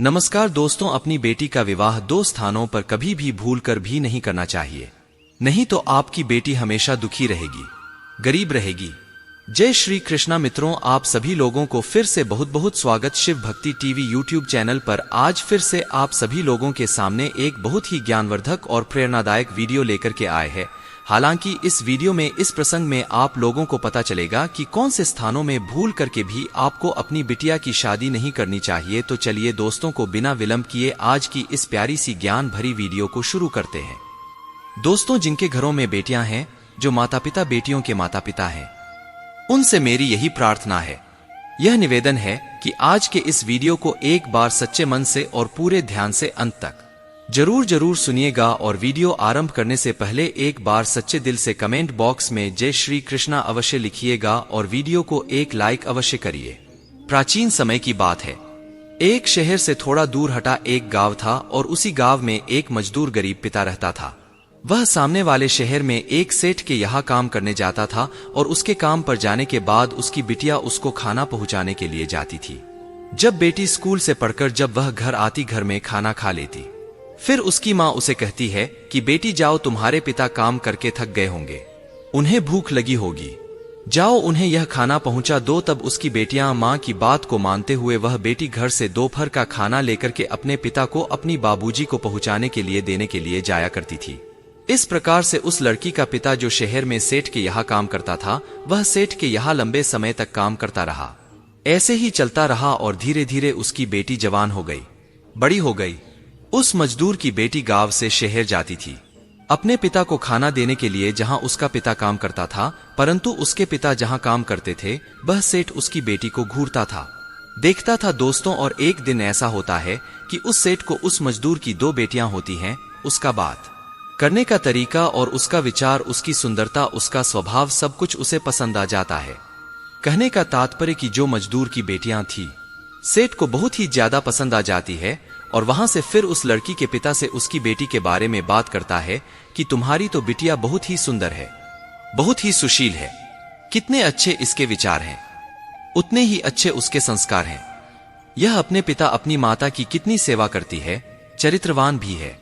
नमस्कार दोस्तों, अपनी बेटी का विवाह दो स्थानों पर कभी भी भूलकर भी नहीं करना चाहिए, नहीं तो आपकी बेटी हमेशा दुखी रहेगी, गरीब रहेगी। जय श्री कृष्णा मित्रों, आप सभी लोगों को फिर से बहुत बहुत स्वागत शिव भक्ति टीवी यूट्यूब चैनल पर। आज फिर से आप सभी लोगों के सामने एक बहुत ही ज्ञानवर्धक और प्रेरणादायक वीडियो लेकर के आए हैं। हालांकि इस वीडियो में इस प्रसंग में आप लोगों को पता चलेगा कि कौन से स्थानों में भूल करके भी आपको अपनी बिटिया की शादी नहीं करनी चाहिए। तो चलिए दोस्तों को बिना विलंब किए आज की इस प्यारी सी ज्ञान भरी वीडियो को शुरू करते हैं। दोस्तों, जिनके घरों में बेटियां हैं, जो माता पिता बेटियों के माता पिता हैं, उनसे मेरी यही प्रार्थना है, यह निवेदन है कि आज के इस वीडियो को एक बार सच्चे मन से और पूरे ध्यान से अंत तक जरूर सुनिएगा। और वीडियो आरंभ करने से पहले एक बार सच्चे दिल से कमेंट बॉक्स में जय श्री कृष्णा अवश्य लिखिएगा और वीडियो को एक लाइक अवश्य करिए। प्राचीन समय की बात है, एक शहर से थोड़ा दूर हटा एक गांव था और उसी गांव में एक मजदूर गरीब पिता रहता था। वह सामने वाले शहर में एक सेठ के यहाँ काम करने जाता था और उसके काम पर जाने के बाद उसकी बिटिया उसको खाना पहुँचाने के लिए जाती थी। जब बेटी स्कूल से पढ़कर जब वह घर आती, घर में खाना खा लेती, फिर उसकी माँ उसे कहती है कि बेटी जाओ, तुम्हारे पिता काम करके थक गए होंगे, उन्हें भूख लगी होगी, जाओ उन्हें यह खाना पहुंचा दो। तब उसकी बेटियां माँ की बात को मानते हुए वह बेटी घर से दोपहर का खाना लेकर के अपने पिता को अपनी बाबूजी को पहुंचाने के लिए देने के लिए जाया करती थी। इस प्रकार से उस लड़की का पिता जो शहर में सेठ के यहाँ काम करता था, वह सेठ के यहाँ लंबे समय तक काम करता रहा। ऐसे ही चलता रहा और धीरे धीरे उसकी बेटी जवान हो गई, बड़ी हो गई। उस मजदूर की बेटी गांव से शहर जाती थी अपने पिता को खाना देने के लिए जहां उसका पिता काम करता था, परंतु उसके पिता जहां काम करते थे वह सेठ उसकी बेटी को घूरता था, देखता था दोस्तों। और एक दिन ऐसा होता है कि उस सेठ को उस मजदूर की दो बेटियां होती हैं। उसका बात करने का तरीका और उसका विचार, उसकी सुंदरता, उसका स्वभाव, सब कुछ उसे पसंद आ जाता है। कहने का तात्पर्य कि जो मजदूर की बेटियां थी सेठ को बहुत ही ज्यादा पसंद आ जाती है। और वहां से फिर उस लड़की के पिता से उसकी बेटी के बारे में बात करता है कि तुम्हारी तो बिटिया बहुत ही सुंदर है, बहुत ही सुशील है, कितने अच्छे इसके विचार हैं, उतने ही अच्छे उसके संस्कार हैं। यह अपने पिता अपनी माता की कितनी सेवा करती है, चरित्रवान भी है,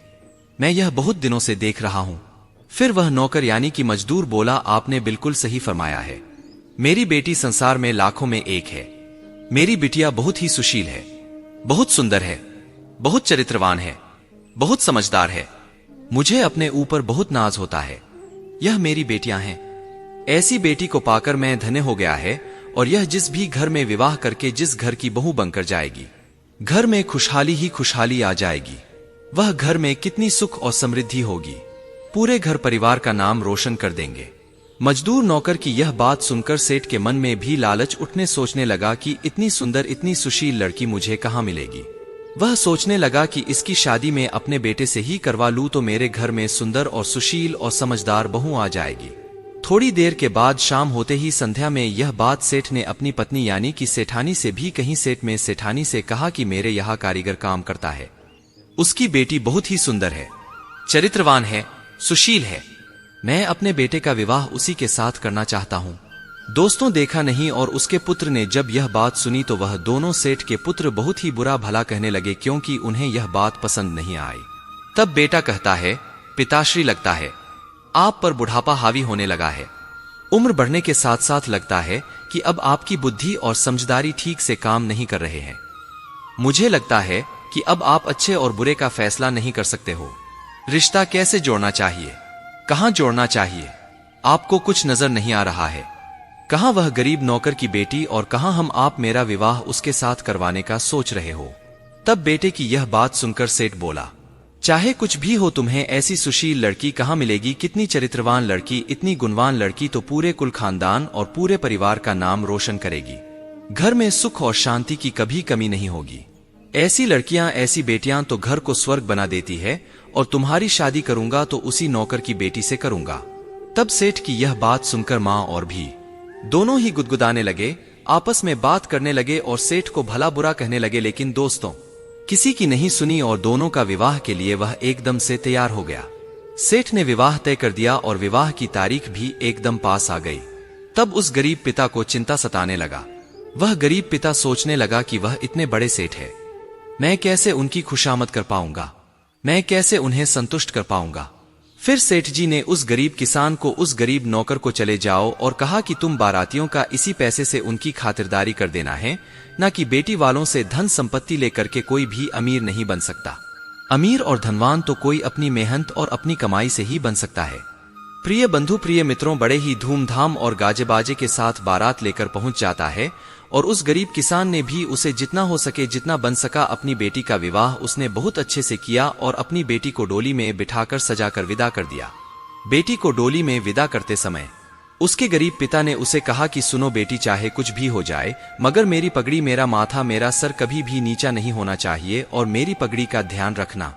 मैं यह बहुत दिनों से देख रहा हूं। फिर वह नौकर यानी कि मजदूर बोला, आपने बिल्कुल सही फरमाया है, मेरी बेटी संसार में लाखों में एक है, मेरी बिटिया बहुत ही सुशील है, बहुत सुंदर है, बहुत चरित्रवान है, बहुत समझदार है, मुझे अपने ऊपर बहुत नाज होता है। यह मेरी बेटियां हैं, ऐसी बेटी को पाकर मैं धन्य हो गया है। और यह जिस भी घर में विवाह करके जिस घर की बहू बनकर जाएगी, घर में खुशहाली ही खुशहाली आ जाएगी। वह घर में कितनी सुख और समृद्धि होगी, पूरे घर परिवार का नाम रोशन कर देंगे। मजदूर नौकर की यह बात सुनकर सेठ के मन में भी लालच उठने सोचने लगा कि इतनी सुंदर इतनी सुशील लड़की मुझे कहाँ मिलेगी। वह सोचने लगा कि इसकी शादी में अपने बेटे से ही करवा लूं तो मेरे घर में सुंदर और सुशील और समझदार बहू आ जाएगी। थोड़ी देर के बाद शाम होते ही संध्या में यह बात सेठ ने अपनी पत्नी यानी कि सेठानी से भी कही। सेठ में सेठानी से कहा कि मेरे यहाँ कारीगर काम करता है, उसकी बेटी बहुत ही सुंदर है, चरित्रवान है, सुशील है, मैं अपने बेटे का विवाह उसी के साथ करना चाहता हूँ। दोस्तों, देखा नहीं और उसके पुत्र ने जब यह बात सुनी तो वह दोनों सेठ के पुत्र बहुत ही बुरा भला कहने लगे, क्योंकि उन्हें यह बात पसंद नहीं आई। तब बेटा कहता है, पिताश्री लगता है आप पर बुढ़ापा हावी होने लगा है, उम्र बढ़ने के साथ साथ लगता है कि अब आपकी बुद्धि और समझदारी ठीक से काम नहीं कर रहे हैं। मुझे लगता है कि अब आप अच्छे और बुरे का फैसला नहीं कर सकते हो। रिश्ता कैसे जोड़ना चाहिए, कहां जोड़ना चाहिए, आपको कुछ नजर नहीं आ रहा है। कहां वह गरीब नौकर की बेटी और कहां हम, आप मेरा विवाह उसके साथ करवाने का सोच रहे हो। तब बेटे की यह बात सुनकर सेठ बोला, चाहे कुछ भी हो, तुम्हें ऐसी सुशील लड़की कहां मिलेगी, कितनी चरित्रवान लड़की, इतनी गुणवान लड़की तो पूरे कुल खानदान और पूरे परिवार का नाम रोशन करेगी, घर में सुख और शांति की कभी कमी नहीं होगी। ऐसी लड़कियां, ऐसी बेटियां तो घर को स्वर्ग बना देती है। और तुम्हारी शादी करूंगा तो उसी नौकर की बेटी से करूंगा। तब सेठ की यह बात सुनकर मां और भी दोनों ही गुदगुदाने लगे, आपस में बात करने लगे और सेठ को भला बुरा कहने लगे। लेकिन दोस्तों, किसी की नहीं सुनी और दोनों का विवाह के लिए वह एकदम से तैयार हो गया। सेठ ने विवाह तय कर दिया और विवाह की तारीख भी एकदम पास आ गई। तब उस गरीब पिता को चिंता सताने लगा। वह गरीब पिता सोचने लगा कि वह इतने बड़े सेठ है, मैं कैसे उनकी खुशामद कर पाऊंगा? मैं कैसे उन्हें संतुष्ट कर पाऊंगा? फिर सेठ जी ने उस गरीब किसान को, उस गरीब नौकर को चले जाओ और कहा कि तुम बारातियों का इसी पैसे से उनकी खातिरदारी कर देना है, ना कि बेटी वालों से धन संपत्ति लेकर के कोई भी अमीर नहीं बन सकता। अमीर और धनवान तो कोई अपनी मेहनत और अपनी कमाई से ही बन सकता है। प्रिय बंधु, प्रिय मित्रों, बड़े ही धूमधाम और गाजे बाजे के साथ बारात लेकर पहुंच जाता है और उस गरीब किसान ने भी उसे जितना हो सके, जितना बन सका, अपनी बेटी का विवाह उसने बहुत अच्छे से किया और अपनी बेटी को डोली में बिठाकर सजाकर विदा कर दिया। बेटी को डोली में विदा करते समय उसके गरीब पिता ने उसे कहा कि सुनो बेटी, चाहे कुछ भी हो जाए, मगर मेरी पगड़ी, मेरा माथा, मेरा सर कभी भी नीचा नहीं होना चाहिए और मेरी पगड़ी का ध्यान रखना।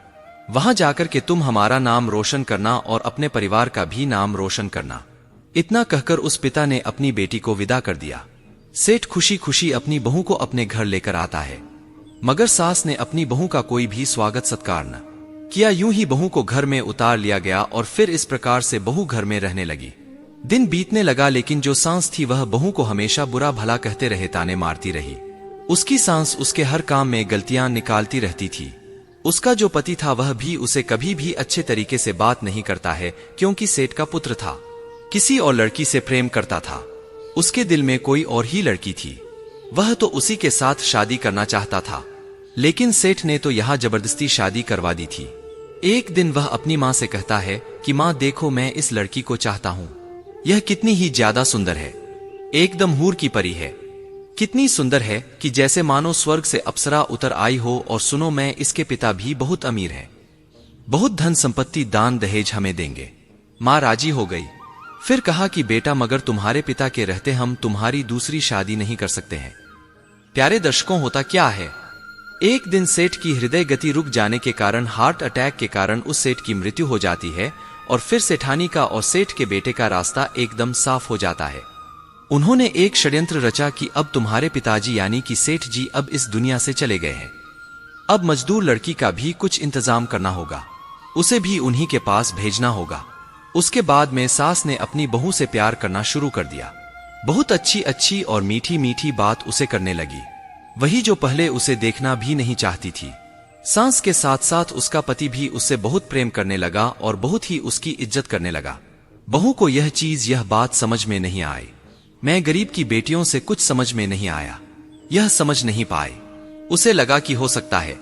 वहां जाकर के तुम हमारा नाम रोशन करना और अपने परिवार का भी नाम रोशन करना। इतना कहकर उस पिता ने अपनी बेटी को विदा कर दिया। सेठ खुशी खुशी अपनी बहू को अपने घर लेकर आता है, मगर सास ने अपनी बहू का कोई भी स्वागत सत्कार न किया। यूं ही बहू को घर में उतार लिया गया और फिर इस प्रकार से बहू घर में रहने लगी। दिन बीतने लगा, लेकिन जो सास थी वह बहू को हमेशा बुरा भला कहते रहे, ताने मारती रही। उसकी सास उसके हर काम में गलतियां निकालती रहती थी। उसका जो पति था वह भी उसे कभी भी अच्छे तरीके से बात नहीं करता है, क्योंकि सेठ का पुत्र था, किसी और लड़की से प्रेम करता था। उसके दिल में कोई और ही लड़की थी, वह तो उसी के साथ शादी करना चाहता था, लेकिन सेठ ने तो यहां जबरदस्ती शादी करवा दी थी। एक दिन वह अपनी मां से कहता है कि मां देखो, मैं इस लड़की को चाहता हूं। यह कितनी ही ज्यादा सुंदर है, एकदम हूर की परी है। कितनी सुंदर है कि जैसे मानो स्वर्ग से अप्सरा उतर आई हो। और सुनो, मैं इसके पिता भी बहुत अमीर हैं, बहुत धन संपत्ति दान दहेज हमें देंगे। मां राजी हो गई। फिर कहा कि बेटा, मगर तुम्हारे पिता के रहते हम तुम्हारी दूसरी शादी नहीं कर सकते हैं। प्यारे दर्शकों, होता क्या है, एक दिन सेठ की हृदय गति रुक जाने के कारण, हार्ट अटैक के कारण उस सेठ की मृत्यु हो जाती है और फिर सेठानी का और सेठ के बेटे का रास्ता एकदम साफ हो जाता है। उन्होंने एक षड्यंत्र रचा कि अब तुम्हारे पिताजी यानी कि सेठ जी अब इस दुनिया से चले गए हैं। अब मजदूर लड़की का भी कुछ इंतजाम करना होगा, उसे भी उन्हीं के पास भेजना होगा। उसके बाद में सास ने अपनी बहू से प्यार करना शुरू कर दिया। बहुत अच्छी अच्छी और मीठी मीठी बात उसे करने लगी, वही जो पहले उसे देखना भी नहीं चाहती थी। सास के साथ साथ उसका पति भी उससे बहुत प्रेम करने लगा और बहुत ही उसकी इज्जत करने लगा। बहू को यह बात समझ में नहीं आई। मैं गरीब की बेटियों से कुछ समझ में नहीं आया, यह समझ नहीं पाए। उसे लगा कि हो सकता है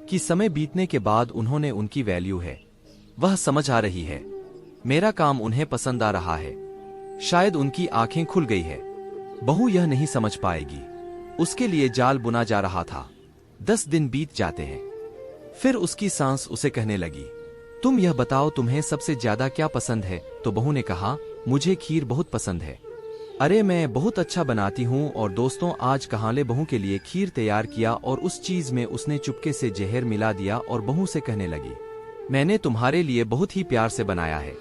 कि समय बीतने के बाद उन्होंने उनकी वैल्यू है वह समझ आ रही है, मेरा काम उन्हें पसंद आ रहा है, शायद उनकी आंखें खुल गई है। बहू यह नहीं समझ पाएगी, उसके लिए जाल बुना जा रहा था। 10 दिन बीत जाते हैं, फिर उसकी सास उसे कहने लगी, तुम यह बताओ तुम्हें सबसे ज्यादा क्या पसंद है? तो बहू ने कहा, मुझे खीर बहुत पसंद है। अरे मैं बहुत अच्छा बनाती हूँ। और दोस्तों, आज कहाले बहू के लिए खीर तैयार किया और उस चीज में उसने चुपके से जहर मिला दिया और बहू से कहने लगी, मैंने तुम्हारे लिए बहुत ही प्यार से बनाया है,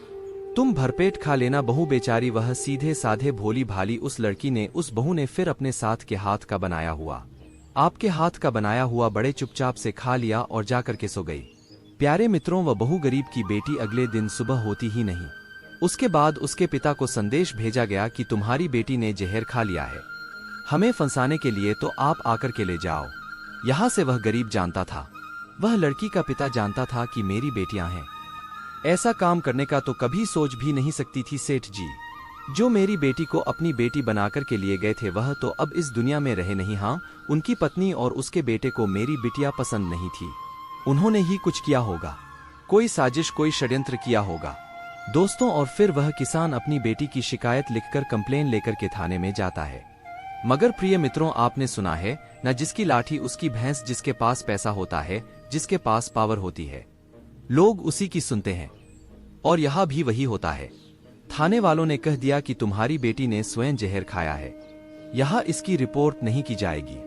तुम भरपेट खा लेना। बहू बेचारी, वह सीधे साधे भोली भाली उस लड़की ने, उस बहू ने फिर अपने साथ के हाथ का बनाया हुआ, आपके हाथ का बनाया हुआ बड़े चुपचाप से खा लिया और जाकर के सो गई। प्यारे मित्रों, वह बहू गरीब की बेटी अगले दिन सुबह होती ही नहीं। उसके बाद उसके पिता को संदेश भेजा गया कि तुम्हारी बेटी ने जहर खा लिया है, हमें फंसाने के लिए, तो आप आकर के ले जाओ। यहां से वह गरीब जानता था, वह लड़की का पिता जानता था कि मेरी बेटियां हैं, ऐसा काम करने का तो कभी सोच भी नहीं सकती थी सेठ जी। जो मेरी बेटी को अपनी बेटी बनाकर के लिए गए थे वह तो अब इस दुनिया में रहे नहीं। हाँ, उनकी पत्नी और उसके बेटे को मेरी बिटिया पसंद नहीं थी, उन्होंने ही कुछ किया होगा, कोई साजिश, कोई षड्यंत्र किया होगा। दोस्तों, और फिर वह किसान अपनी बेटी की शिकायत लिखकर कंप्लेन लेकर के थाने में जाता है। मगर प्रिय मित्रों, आपने सुना है न, जिसकी लाठी उसकी भैंस, जिसके पास पैसा होता है, जिसके पास पावर होती है, लोग उसी की सुनते हैं। और यहां भी वही होता है। थाने वालों ने कह दिया कि तुम्हारी बेटी ने स्वयं जहर खाया है, यहां इसकी रिपोर्ट नहीं की जाएगी,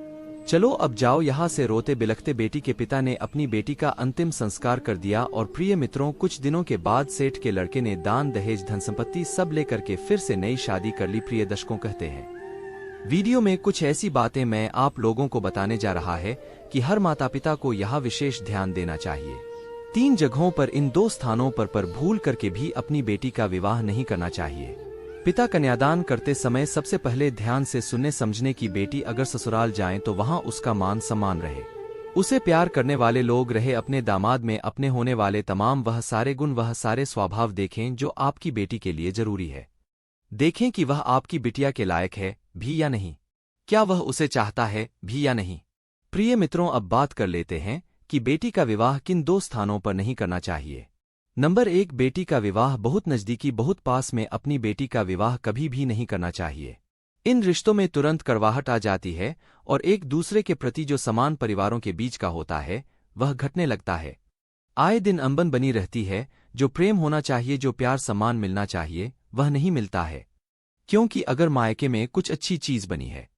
चलो अब जाओ यहां से। रोते बिलखते बेटी के पिता ने अपनी बेटी का अंतिम संस्कार कर दिया। और प्रिय मित्रों, कुछ दिनों के बाद सेठ के लड़के ने दान दहेज धन संपत्ति सब लेकर के फिर से नई शादी कर ली। प्रिय दर्शकों, कहते हैं वीडियो में कुछ ऐसी बातें मैं आप लोगों को बताने जा रहा है कि हर माता पिता को यहाँ विशेष ध्यान देना चाहिए। 3 जगहों पर, इन 2 स्थानों पर भूल करके भी अपनी बेटी का विवाह नहीं करना चाहिए। पिता कन्यादान करते समय सबसे पहले ध्यान से सुनने समझने की बेटी अगर ससुराल जाए तो वहां उसका मान सम्मान रहे। उसे प्यार करने वाले लोग रहे अपने दामाद में अपने होने वाले तमाम वह सारे गुण वह सारे स्वभाव देखें जो आपकी बेटी के लिए जरूरी है। देखें कि वह आपकी बिटिया के लायक है भी या नहीं, क्या वह उसे चाहता है भी या नहीं। प्रिय मित्रों, अब बात कर लेते हैं कि बेटी का विवाह किन 2 स्थानों पर नहीं करना चाहिए। नंबर 1, बेटी का विवाह बहुत नज़दीकी बहुत पास में अपनी बेटी का विवाह कभी भी नहीं करना चाहिए। इन रिश्तों में तुरंत कड़वाहट आ जाती है और एक दूसरे के प्रति जो समान परिवारों के बीच का होता है वह घटने लगता है। आए दिन अनबन बनी रहती है। जो प्रेम होना चाहिए, जो प्यार सम्मान मिलना चाहिए, वह नहीं मिलता है। क्योंकि अगर मायके में कुछ अच्छी चीज बनी है,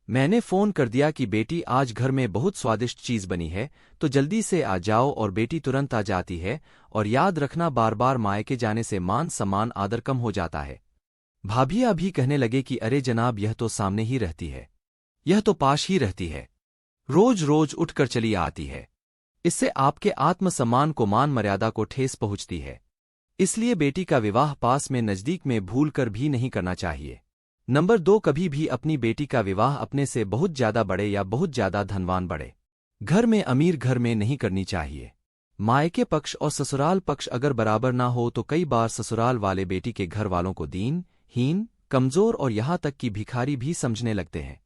मैंने फोन कर दिया कि बेटी आज घर में बहुत स्वादिष्ट चीज बनी है, तो जल्दी से आ जाओ, और बेटी तुरंत आ जाती है। और याद रखना, बार बार मायके जाने से मान सम्मान आदर कम हो जाता है। भाभियां भी कहने लगे कि अरे जनाब, यह तो सामने ही रहती है, यह तो पास ही रहती है, रोज रोज उठकर चली आती है। इससे आपके आत्मसम्मान को, मान मर्यादा को ठेस पहुंचती है। इसलिए बेटी का विवाह पास में नजदीक में भूल कर भी नहीं करना चाहिए। नंबर 2, कभी भी अपनी बेटी का विवाह अपने से बहुत ज्यादा बड़े या बहुत ज्यादा धनवान बड़े घर में, अमीर घर में नहीं करनी चाहिए। मायके पक्ष और ससुराल पक्ष अगर बराबर ना हो तो कई बार ससुराल वाले बेटी के घर वालों को दीन, हीन, कमजोर और यहां तक कि भिखारी भी समझने लगते हैं।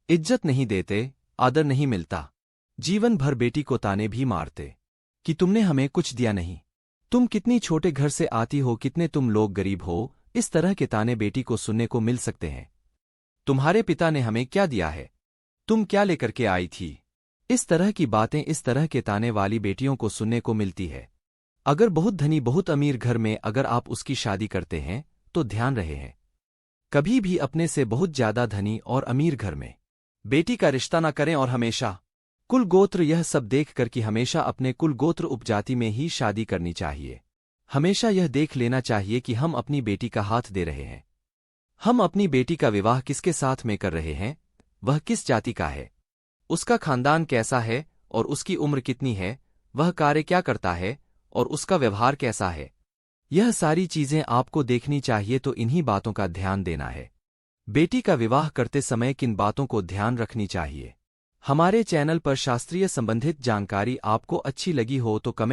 इज्जत नहीं देते, आदर नहीं मिलता। जीवन भर बेटी को ताने भी मारते कि तुमने हमें कुछ दिया नहीं, तुम कितनी छोटे घर से आती हो, कितने तुम लोग गरीब हो। इस तरह के ताने बेटी को सुनने को मिल सकते हैं। तुम्हारे पिता ने हमें क्या दिया है, तुम क्या लेकर के आई थी। इस तरह की बातें, इस तरह के ताने वाली बेटियों को सुनने को मिलती है। अगर बहुत धनी बहुत अमीर घर में अगर आप उसकी शादी करते हैं तो ध्यान रहे हैं, कभी भी अपने से बहुत ज्यादा धनी और अमीर घर में बेटी का रिश्ता न करें। और हमेशा कुल गोत्र यह सब देख कर कि हमेशा अपने कुल गोत्र उपजाति में ही शादी करनी चाहिए। हमेशा यह देख लेना चाहिए कि हम अपनी बेटी का हाथ दे रहे हैं, हम अपनी बेटी का विवाह किसके साथ में कर रहे हैं, वह किस जाति का है, उसका खानदान कैसा है और उसकी उम्र कितनी है, वह कार्य क्या करता है और उसका व्यवहार कैसा है। यह सारी चीजें आपको देखनी चाहिए। तो इन्हीं बातों का ध्यान देना है। बेटी का विवाह करते समय किन बातों को ध्यान रखनी चाहिए। हमारे चैनल पर शास्त्रीय संबंधित जानकारी आपको अच्छी लगी हो तो कमेंट